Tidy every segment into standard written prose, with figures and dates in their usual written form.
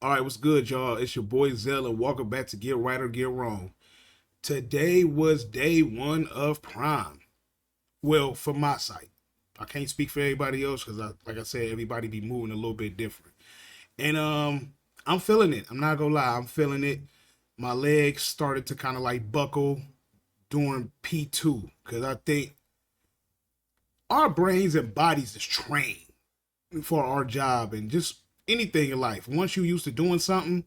All right, what's good, y'all? It's your boy Zell, and welcome back to Get Right or Get Wrong. Today was day one of Prime. Well, for my site, I can't speak for everybody else because, like I said, everybody be moving a little bit different. And I'm feeling it. I'm not gonna lie, I'm feeling it. My legs started to kind of like buckle during P2 because I think our brains and bodies is trained for our job and just anything in life. Once you used to doing something,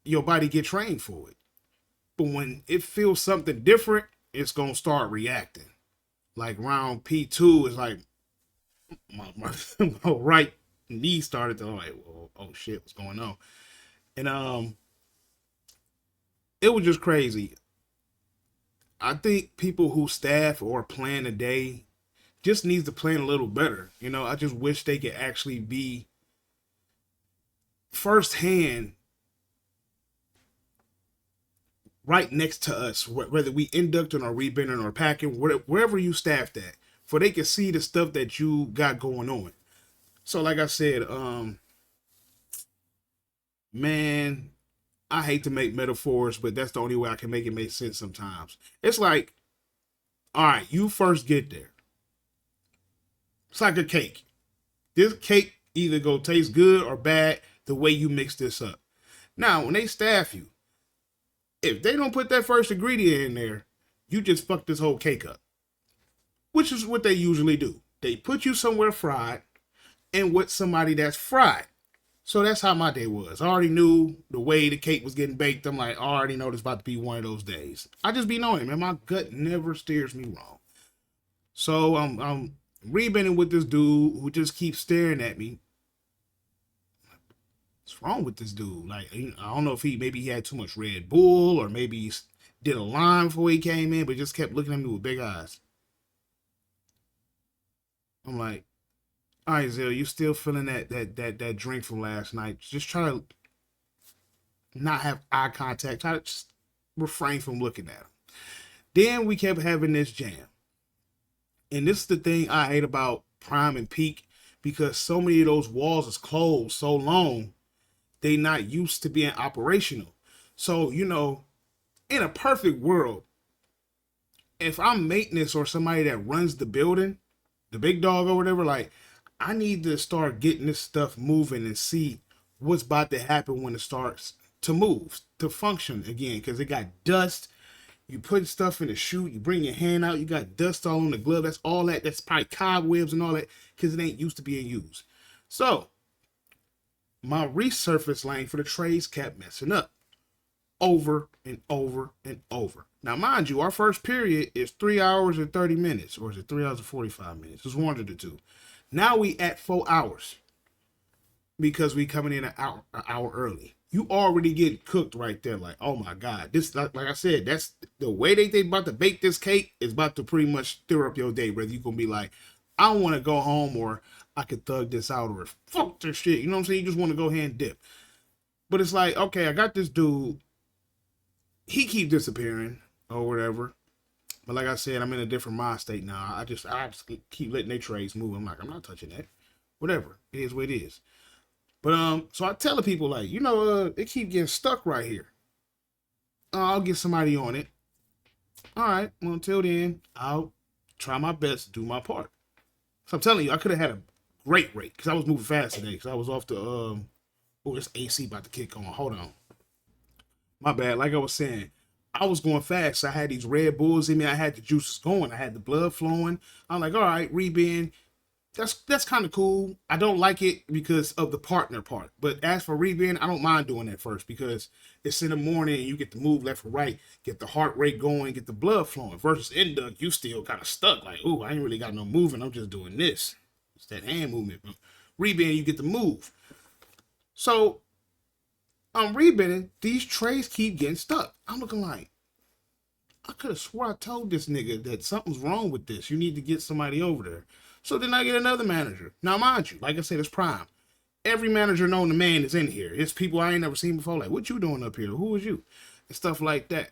your body get trained for it. But when it feels something different, it's gonna start reacting. Like round P2 is like my right knee started to like, well, oh shit, what's going on? And it was just crazy. I think people who staff or plan a day just needs to plan a little better. I just wish they could actually be firsthand right next to us, whether we inducting or rebending or packing, wherever you staffed at, for they can see the stuff that you got going on. So, like I said, man, I hate to make metaphors, but that's the only way I can make it make sense sometimes. It's like, all right, you first get there. It's like a cake. This cake either go taste good or bad the way you mix this up. Now, when they staff you, if they don't put that first ingredient in there, you just fuck this whole cake up. Which is what they usually do. They put you somewhere fried and with somebody that's fried. So that's how my day was. I already knew the way the cake was getting baked. I'm like, I already know this about to be one of those days. I just be knowing, man. My gut never steers me wrong. So I'm rebending with this dude who just keeps staring at me. What's wrong with this dude? Like, I don't know if maybe he had too much Red Bull or maybe he did a line before he came in, but just kept looking at me with big eyes. I'm like, all right, Zell, you still feeling that drink from last night? Just try to not have eye contact. Try to just refrain from looking at him. Then we kept having this jam, and this is the thing I hate about Prime and Peak because so many of those walls is closed so long, they not used to being operational. So in a perfect world, if I'm maintenance or somebody that runs the building, the big dog or whatever, like I need to start getting this stuff moving and see what's about to happen when it starts to move, to function again. Because it got dust. You put stuff in the chute, you bring your hand out, you got dust all on the glove. That's all that. That's probably cobwebs and all that because it ain't used to being used. So my resurface lane for the trays kept messing up over and over and over. Now, mind you, our first period is 3 hours and 30 minutes, or is it 3 hours and 45 minutes? It's one of the two. Now we at 4 hours because we coming in an hour early. You already get cooked right there. Like, oh my God. This, like I said, that's the way they about to bake this cake is about to pretty much stir up your day. Whether you're going to be like, I want to go home or I could thug this out or fuck this shit. You know what I'm saying? You just want to go ahead and dip. But it's like, okay, I got this dude. He keep disappearing or whatever. But like I said, I'm in a different mind state now. I just keep letting their trades move. I'm like, I'm not touching that. Whatever. It is what it is. But so I tell the people like, it keep getting stuck right here. I'll get somebody on it. All right. Well, until then, I'll try my best to do my part. So I'm telling you, I could have had a great rate because I was moving fast today. Because I was off the oh, it's AC about to kick on. Hold on. My bad. Like I was saying, I was going fast. So I had these Red Bulls in me. I had the juices going. I had the blood flowing. I'm like, all right, rebend. That's kind of cool. I don't like it because of the partner part. But as for rebend, I don't mind doing that first because it's in the morning and you get to move left or right, get the heart rate going, get the blood flowing. Versus induct, you still kind of stuck. Like, ooh, I ain't really got no moving. I'm just doing this. It's that hand movement. Rebend, you get to move. So I'm rebending. These trays keep getting stuck. I'm looking like, I could have swore I told this nigga that something's wrong with this. You need to get somebody over there. So then I get another manager. Now, mind you, like I said, it's Prime. Every manager known to man is in here. It's people I ain't never seen before. Like, what you doing up here? Who is you? And stuff like that.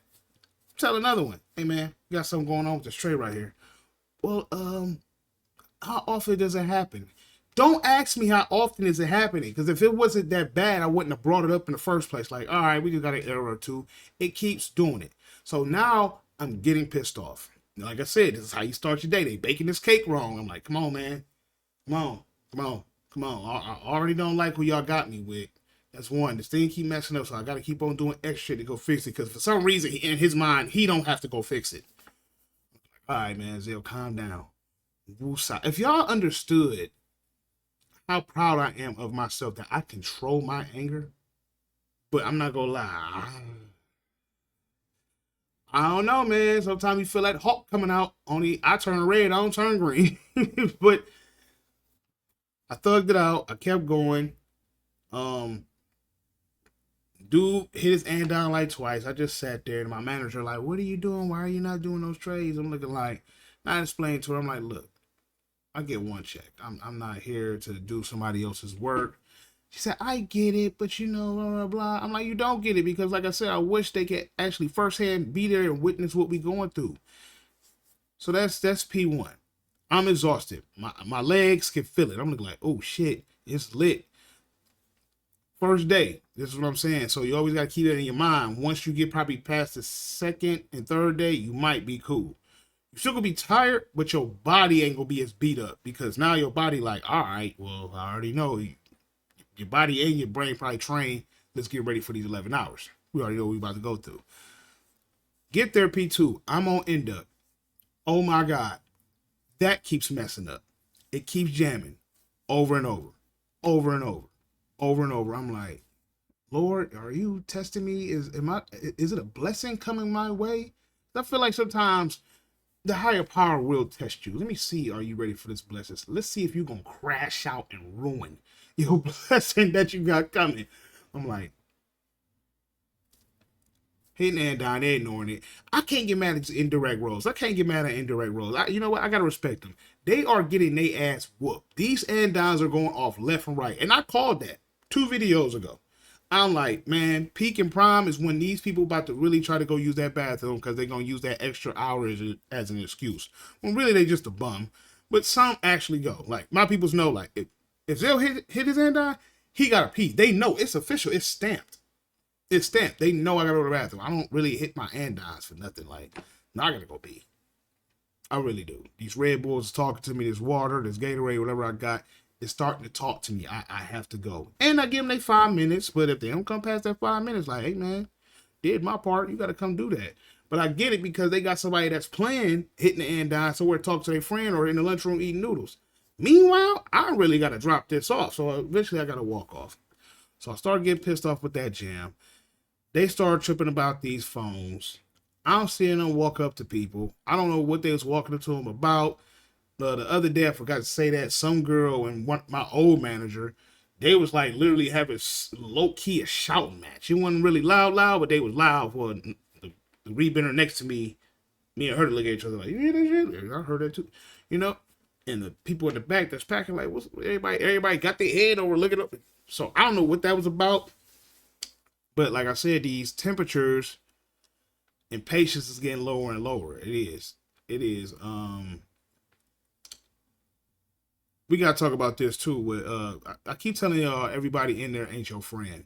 Tell another one, hey man, you got something going on with this tray right here. Well, how often does it happen? Don't ask me how often is it happening, because if it wasn't that bad, I wouldn't have brought it up in the first place. Like, all right, we just got an error or two. It keeps doing it. So now I'm getting pissed off. Like I said, this is how you start your day. They baking this cake wrong. I'm like, come on, man. Come on. Come on. Come on. I already don't like who y'all got me with. That's one. This thing keep messing up, so I got to keep on doing extra to go fix it. Because for some reason, in his mind, he don't have to go fix it. All right, man, Zell, calm down. Woosah. If y'all understood how proud I am of myself that I control my anger, but I'm not gonna lie. I don't know, man. Sometimes you feel like Hulk coming out. Only I turn red, I don't turn green. But I thugged it out. I kept going. Um, Dude hit his hand down like twice. I just sat there and my manager like, what are you doing? Why are you not doing those trades? I'm looking like, I explained to her, I'm like, look, I get one check. I'm not here to do somebody else's work. She said, I get it, but you know, blah, blah, blah. I'm like, you don't get it because, like I said, I wish they could actually firsthand be there and witness what we going through. So that's P1. I'm exhausted. My legs can feel it. I'm looking like, oh shit, it's lit. First day. This is what I'm saying. So you always got to keep that in your mind. Once you get probably past the second and third day, you might be cool. You're still gonna be tired, but your body ain't gonna be as beat up because now your body like, all right, well, I already know your body and your brain probably trained. Let's get ready for these 11 hours. We already know what we're about to go through. Get there, P2. I'm on induct. Oh my God. That keeps messing up. It keeps jamming over and over, over and over, over and over. I'm like, Lord, are you testing me? Is it a blessing coming my way? I feel like sometimes the higher power will test you. Let me see, are you ready for this blessing? Let's see if you're going to crash out and ruin your blessing that you got coming. I'm like, hitting and down, they ignoring it. I can't get mad at indirect roles. I can't get mad at indirect roles. You know what? I got to respect them. They are getting their ass whooped. These and downs are going off left and right. And I called that 2 videos ago. I'm like, man, peak and prime is when these people about to really try to go use that bathroom because they're going to use that extra hour as an excuse. When really they just a bum. But some actually go. Like, my peoples know, like, if Zell hit his hand eye, he got to pee. They know. It's official. It's stamped. It's stamped. They know I got to go to the bathroom. I don't really hit my hand eyes for nothing. Like, now I got to go pee. I really do. These Red Bulls talking to me, this water, this Gatorade, whatever I got, is starting to talk to me. I have to go. And I give them their 5 minutes, but if they don't come past that 5 minutes, like, hey, man, did my part. You got to come do that. But I get it because they got somebody that's playing, hitting the end eye, somewhere to talk to their friend or in the lunchroom eating noodles. Meanwhile, I really got to drop this off. So eventually I got to walk off. So I started getting pissed off with that jam. They started tripping about these phones. I'm seeing them walk up to people. I don't know what they was walking up to them about. The other day, I forgot to say that some girl and my old manager, they was like literally having low-key a shouting match. It wasn't really loud, but they was loud for the rebender next to me. Me and her to look at each other like, you hear that shit? I heard that too. You know? And the people in the back that's packing like, what's everybody got their head over looking up. So I don't know what that was about. But like I said, these temperatures and patience is getting lower and lower. It is. We gotta talk about this too. With I keep telling y'all, everybody in there ain't your friend.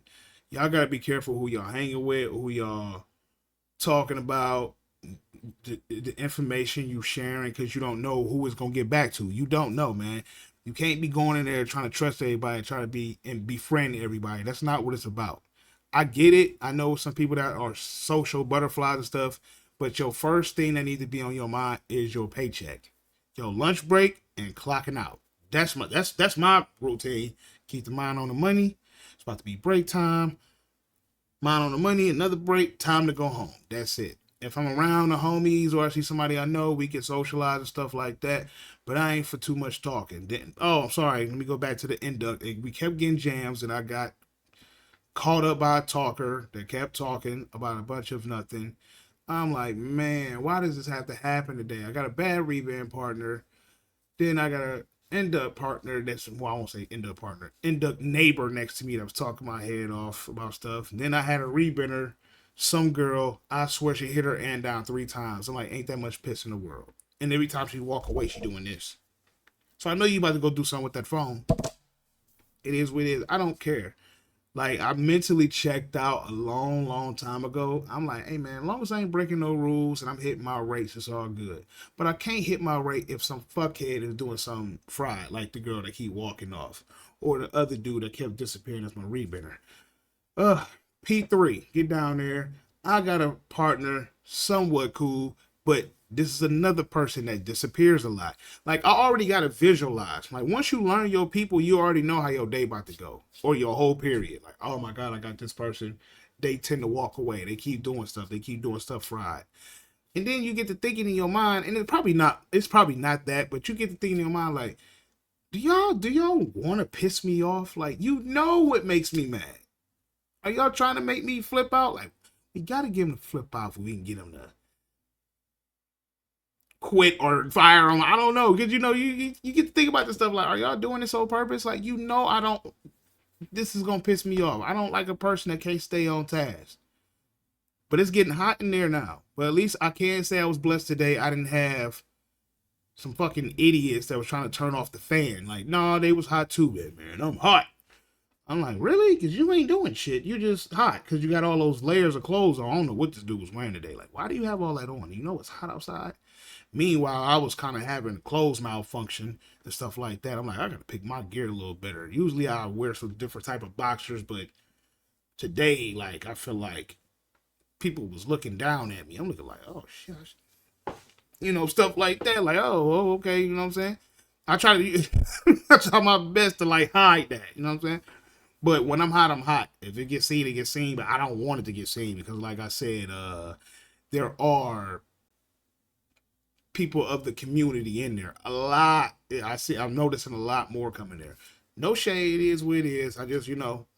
Y'all gotta be careful who y'all hanging with, who y'all talking about, the information you sharing, because you don't know who it's gonna get back to. You don't know, man. You can't be going in there trying to trust everybody, try to be and befriend everybody. That's not what it's about. I get it. I know some people that are social butterflies and stuff, but your first thing that needs to be on your mind is your paycheck, your lunch break, and clocking out. That's my routine. Keep the mind on the money. It's about to be break time. Mind on the money, another break, time to go home. That's it. If I'm around the homies or I see somebody I know, we can socialize and stuff like that. But I ain't for too much talking. Then, I'm sorry. Let me go back to the induct. We kept getting jams, and I got caught up by a talker that kept talking about a bunch of nothing. I'm like, man, why does this have to happen today? I got a bad rebound partner. Then I got a induct partner that's, well, I won't say induct partner, induct neighbor next to me that was talking my head off about stuff. And then I had a rebender, some girl, I swear she hit her hand down 3 times. I'm like, ain't that much piss in the world. And every time she walk away, she doing this. So I know you about to go do something with that phone. It is what it is. I don't care. Like, I mentally checked out a long time ago. I'm like, hey man, as long as I ain't breaking no rules and I'm hitting my rates, it's all good. But I can't hit my rate if some fuckhead is doing something fried, like the girl that keep walking off, or the other dude that kept disappearing as my rebender. P3, get down there. I got a partner, somewhat cool, but this is another person that disappears a lot. Like, I already got to visualize. Like, once you learn your people, you already know how your day about to go, or your whole period. Like, oh my God, I got this person. They tend to walk away. They keep doing stuff. They keep doing stuff fried. And then you get to thinking in your mind, and it's probably not that, but you get to thinking in your mind, like, do y'all want to piss me off? Like, you know what makes me mad. Are y'all trying to make me flip out? Like, we gotta give him the flip out so we can get him to quit or fire him. I don't know. Because, you get to think about this stuff like, are y'all doing this on purpose? Like, I don't, this is gonna piss me off. I don't like a person that can't stay on task. But it's getting hot in there now. But at least I can say I was blessed today. I didn't have some fucking idiots that was trying to turn off the fan. Like, no, they was hot too, man. I'm hot. I'm like, really? Because you ain't doing shit. You're just hot because you got all those layers of clothes on. I don't know what this dude was wearing today. Like, why do you have all that on? You know it's hot outside? Meanwhile, I was kind of having clothes malfunction and stuff like that. I'm like, I got to pick my gear a little better. Usually I wear some different type of boxers, but today, like, I feel like people was looking down at me. I'm looking like, oh, shit. Stuff like that. Like, oh, okay, you know what I'm saying? I try my best to, like, hide that. You know what I'm saying? But when I'm hot, I'm hot. If it gets seen, it gets seen. But I don't want it to get seen because, like I said, there are people of the community in there. A lot. I'm noticing a lot more coming there. No shade, it is what it is. I just,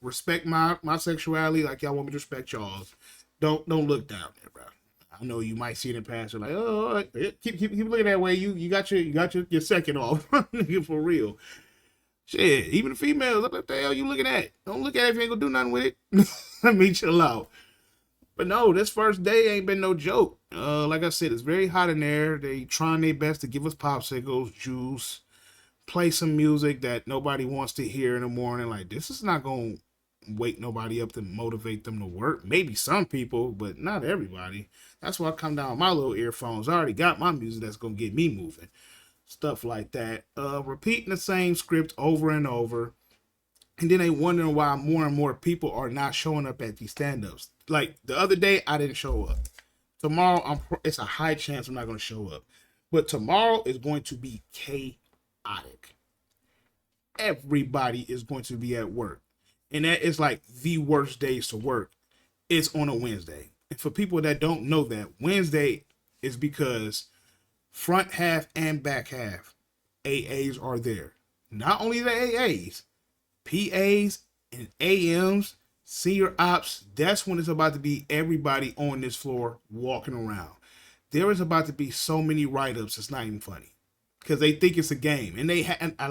respect my sexuality like y'all want me to respect y'all's. Don't look down there, bro. I know you might see it in past. Like, oh, keep looking that way. You got your second off, for real. Shit, even the females, what the hell you looking at? Don't look at it if you ain't gonna do nothing with it. Let me chill out. But no, this first day ain't been no joke. Like I said, it's very hot in there. They trying their best to give us popsicles, juice, play some music that nobody wants to hear in the morning. Like, this is not gonna wake nobody up to motivate them to work. Maybe some people, but not everybody. That's why I come down with my little earphones. I already got my music that's gonna get me moving. Stuff like that. Repeating the same script over and over. And then they wondering why more and more people are not showing up at these stand-ups. Like, the other day, I didn't show up. Tomorrow, it's a high chance I'm not going to show up. But tomorrow is going to be chaotic. Everybody is going to be at work. And that is like the worst days to work. It's on a Wednesday. And for people that don't know that, Wednesday is because front half and back half AAs are there. Not only the AAs, PAs and AMs, senior ops. That's when it's about to be everybody on this floor walking around. There is about to be so many write-ups, it's not even funny. Because they think it's a game. And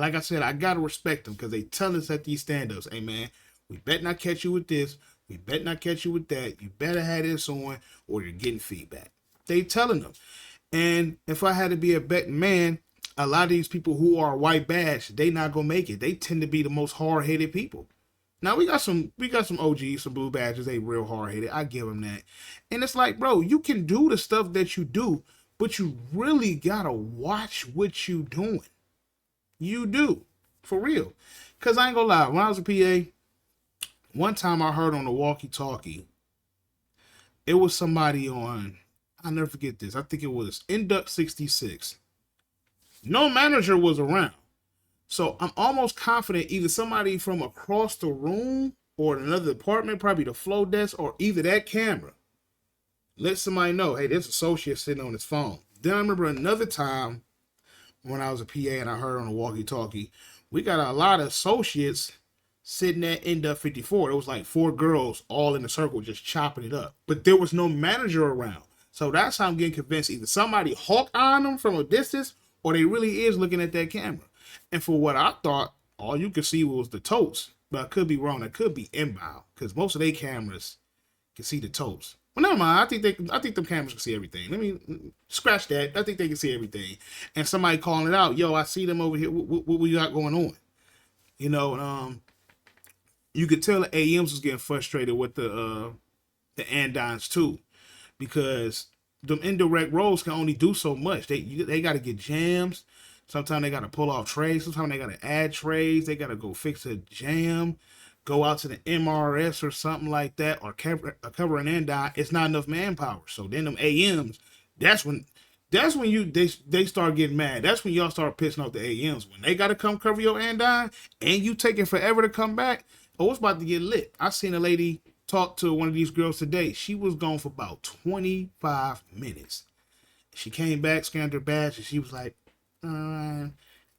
like I said, I got to respect them because they tell us at these stand-ups, hey man, we better not catch you with this. We better not catch you with that. You better have this on or you're getting feedback. They telling them. And if I had to be a betting man, a lot of these people who are white bash, they not gonna make it. They tend to be the most hard-headed people. Now we got some OGs, some blue badges. They real hard-headed. I give them that. And it's like, bro, you can do the stuff that you do, but you really gotta watch what you doing. You do, for real. Cause I ain't gonna lie, when I was a PA, one time I heard on the walkie-talkie, it was somebody on, I'll never forget this. I think it was Induct 66. No manager was around. So I'm almost confident either somebody from across the room or another department, probably the flow desk, or either that camera, let somebody know, hey, this associate sitting on his phone. Then I remember another time when I was a PA and I heard on the walkie-talkie, we got a lot of associates sitting at Induct 54. It was like 4 girls all in a circle just chopping it up. But there was no manager around. So that's how I'm getting convinced either somebody hawk on them from a distance or they really is looking at that camera. And for what I thought, all you could see was the totes. But I could be wrong. It could be inbound because most of their cameras can see the totes. Well, never mind. I think them cameras can see everything. Let me scratch that. I think they can see everything. And somebody calling it out, yo, I see them over here. What we got going on? You know, you could tell the AMs was getting frustrated with the Andines too, because them indirect rolls can only do so much. They got to get jams. Sometimes they got to pull off trays. Sometimes they got to add trays. They got to go fix a jam, go out to the MRS or something like that, or cover an andine. It's not enough manpower. So then them AMs, that's when they start getting mad. That's when y'all start pissing off the AMs. When they got to come cover your andine and you taking forever to come back, oh, it's about to get lit. I seen a lady talk to one of these girls today. She was gone for about 25 minutes. She came back, scanned her badge, and she was like, I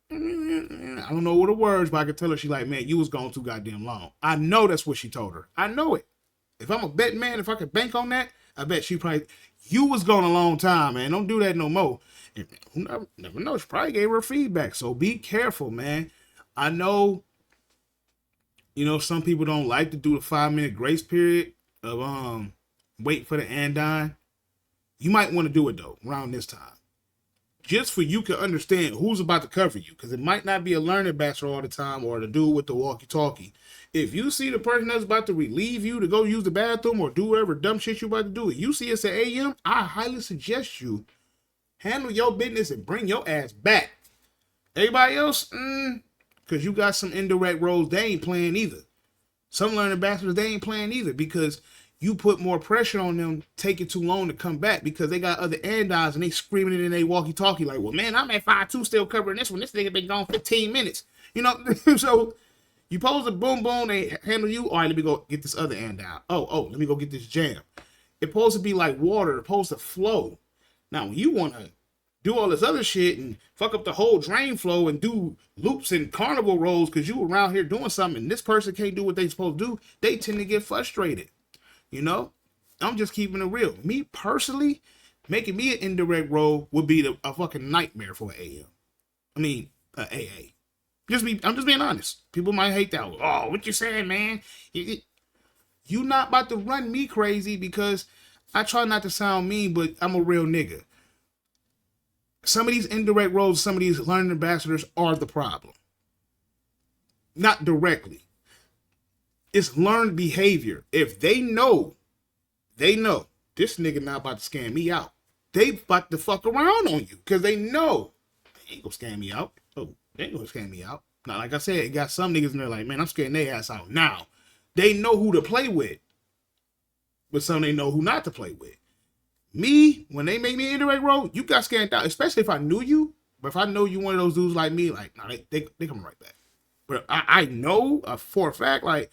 don't know what the words, but I could tell her, she like, man, you was gone too goddamn long. I know that's what she told her. I know it. If I'm a bet man, if I could bank on that, I bet she probably, you was gone a long time, man. Don't do that no more. And who never know, she probably gave her feedback. So be careful, man. I know, you know, some people don't like to do the 5-minute grace period of wait for the andine. You might want to do it though around this time, just for you can understand who's about to cover you, because it might not be a learning bachelor all the time or the dude with the walkie-talkie. If you see the person that's about to relieve you to go use the bathroom or do whatever dumb shit you about to do, if you see it's an AM, I highly suggest you handle your business and bring your ass back. Everybody else, because you got some indirect roles, they ain't playing either. Some learning bachelors, they ain't playing either, because you put more pressure on them taking too long to come back, because they got other andines and they screaming it in their walkie-talkie like, well, man, I'm at 5-2 still covering this one. This nigga been gone 15 minutes. You know, so you pose a boom, they handle you. All right, let me go get this other andine. Oh, let me go get this jam. It's supposed to be like water. It's supposed to flow. Now, when you want to do all this other shit and fuck up the whole drain flow and do loops and carnival rolls because you around here doing something and this person can't do what they supposed to do, they tend to get frustrated. You know, I'm just keeping it real. Me personally, making me an indirect roll would be a fucking nightmare for an AM. I mean, AA. I'm just being honest. People might hate that. Oh, what you saying, man? You not about to run me crazy, because I try not to sound mean, but I'm a real nigga. Some of these indirect roles, some of these learning ambassadors are the problem. Not directly. It's learned behavior. If they know this nigga not about to scam me out. They about to fuck around on you because they know they ain't gonna scam me out. Oh, they ain't gonna scam me out. Now, like I said, it got some niggas in there like, man, I'm scaring their ass out now. They know who to play with, but some they know who not to play with. Me, when they make me an indirect role, you got scammed out, especially if I knew you. But if I know you one of those dudes like me, like, nah, they come right back. But I know for a fact, like,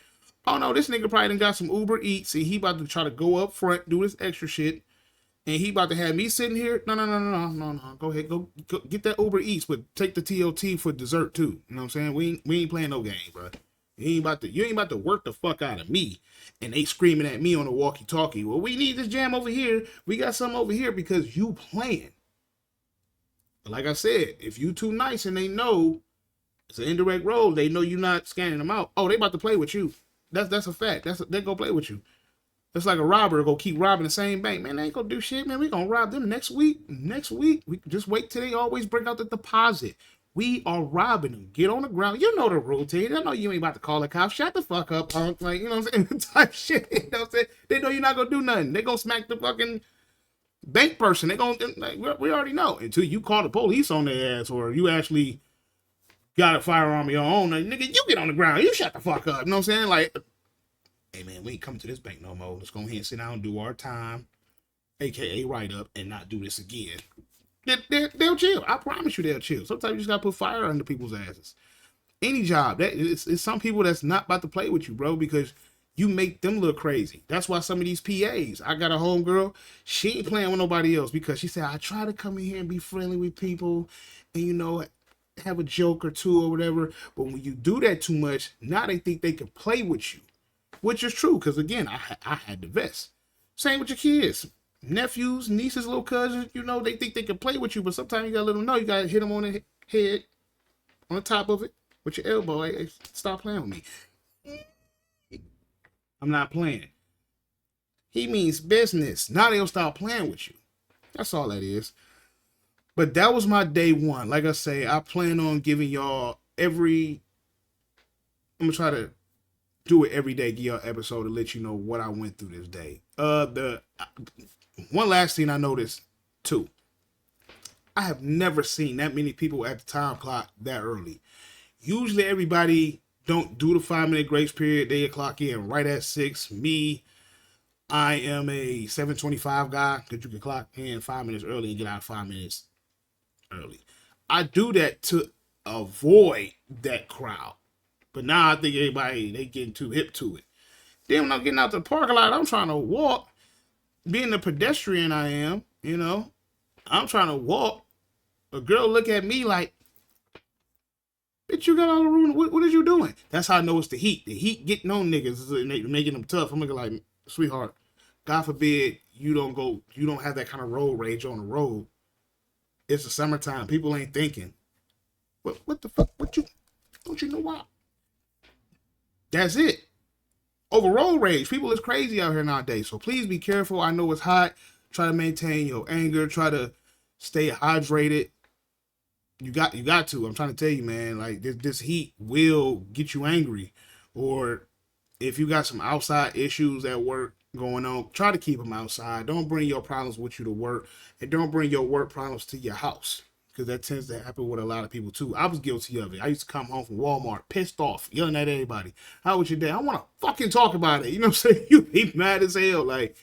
oh no, this nigga probably done got some Uber Eats and he about to try to go up front, do this extra shit, and he about to have me sitting here. No. Go ahead, go get that Uber Eats, but take the TOT for dessert too. You know what I'm saying? We ain't playing no game, bro. You ain't about to work the fuck out of me. And they screaming at me on the walkie-talkie. Well, we need this jam over here. We got something over here, because you playing. But like I said, if you too nice and they know it's an indirect role, they know you not scanning them out. Oh, they about to play with you. That's a fact. They gonna play with you. It's like a robber go keep robbing the same bank. Man, they ain't gonna do shit, man. We gonna rob them next week. We just wait till they always bring out the deposit. We are robbing them. Get on the ground. You know the routine. I know you ain't about to call the cops. Shut the fuck up, punk. Like, you know what I'm saying? Type shit. You know what I'm saying? They know you're not gonna do nothing. They gonna smack the fucking bank person. They gonna, like, we already know. Until you call the police on their ass, or you actually got a firearm of your own. Like, nigga, you get on the ground. You shut the fuck up. You know what I'm saying? Like, hey man, we ain't coming to this bank no more. Let's go ahead and sit down and do our time, aka write up, and not do this again. They'll chill. I promise you they'll chill. Sometimes you just gotta put fire under people's asses. Any job, it's some people that's not about to play with you, bro, because you make them look crazy. That's why some of these PAs, I got a homegirl, she ain't playing with nobody else, because she said, I try to come in here and be friendly with people and, you know, have a joke or two or whatever. But when you do that too much, now they think they can play with you, which is true. Because again, I had the vest. Same with your kids, nephews, nieces, little cousins. You know, they think they can play with you, but sometimes you gotta let them know. You gotta hit them on the head, on the top of it with your elbow. Hey, stop playing with me. I'm not playing. He means business. Now they'll stop playing with you. That's all that is. But that was my day one. Like I say, I plan on giving y'all every. I'm gonna try to do it every day, give y'all an episode to let you know what I went through this day. The one last thing I noticed too. I have never seen that many people at the time clock that early. Usually everybody don't do the 5 minute grace period. They clock in right at 6. Me, I am a 7:25 guy because you can clock in 5 minutes early and get out 5 minutes early. I do that to avoid that crowd. But now I think everybody, they getting too hip to it. Then when I'm getting out to the parking lot, I'm trying to walk. Being the pedestrian I am, I'm trying to walk. A girl look at me like, bitch, you got all the room. What is you doing? That's how I know it's the heat. The heat getting on niggas and making them tough. I'm looking like, sweetheart, God forbid you don't have that kind of road rage on the road. It's the summertime. People ain't thinking. What the fuck? Don't you know why? That's it. Over road rage. People is crazy out here nowadays. So please be careful. I know it's hot. Try to maintain your anger. Try to stay hydrated. You got to. I'm trying to tell you, man. Like this heat will get you angry. Or if you got some outside issues at work going on, try to keep them outside. Don't bring your problems with you to work, and don't bring your work problems to your house, because that tends to happen with a lot of people too. I was guilty of it. I used to come home from Walmart pissed off, yelling at everybody. How was your day? I want to fucking talk about it. You know what I'm saying? You be mad as hell. Like,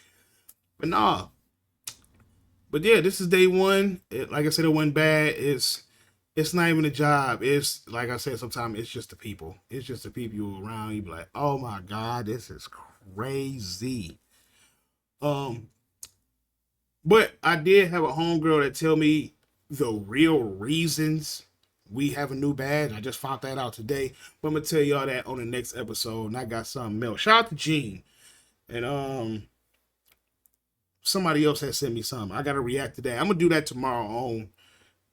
but nah. But yeah, this is day one. Like I said, it went bad. It's not even a job. It's like I said, sometimes it's just the people. It's just the people you around. You be like, oh my God, this is crazy. Um, but I did have a homegirl that tell me the real reasons we have a new badge. I just found that out today. But I'm gonna tell y'all that on the next episode. And I got something else. Shout out to Gene. And somebody else has sent me something. I gotta react to that. I'm gonna do that tomorrow on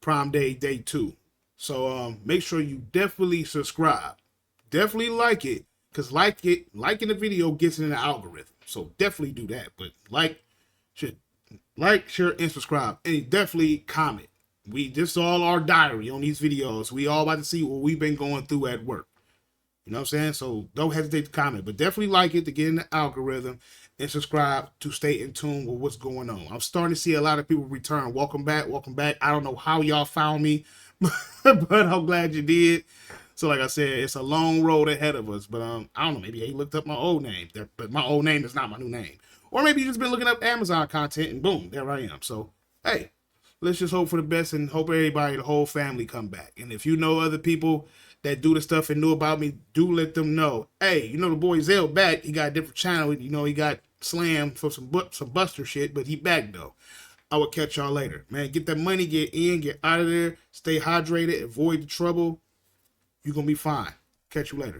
Prime Day, day 2. So make sure you definitely subscribe. Definitely like it. Because liking the video gets in the algorithm. So definitely do that. But share, and subscribe. And definitely comment. This is all our diary on these videos. We all about to see what we've been going through at work. You know what I'm saying? So don't hesitate to comment. But definitely like it to get in the algorithm. And subscribe to stay in tune with what's going on. I'm starting to see a lot of people return. Welcome back. I don't know how y'all found me, but I'm glad you did. So like I said, it's a long road ahead of us. But I don't know. Maybe they looked up my old name. But my old name is not my new name. Or maybe you just been looking up Amazon content and boom, there I am. So hey, let's just hope for the best and hope everybody, the whole family, come back. And if you know other people that do the stuff and knew about me, do let them know. Hey, the boy Zell back. He got a different channel. He got slammed for some Buster shit, but he back though. I will catch y'all later. Man, get that money, get in, get out of there, stay hydrated, avoid the trouble. You're going to be fine. Catch you later.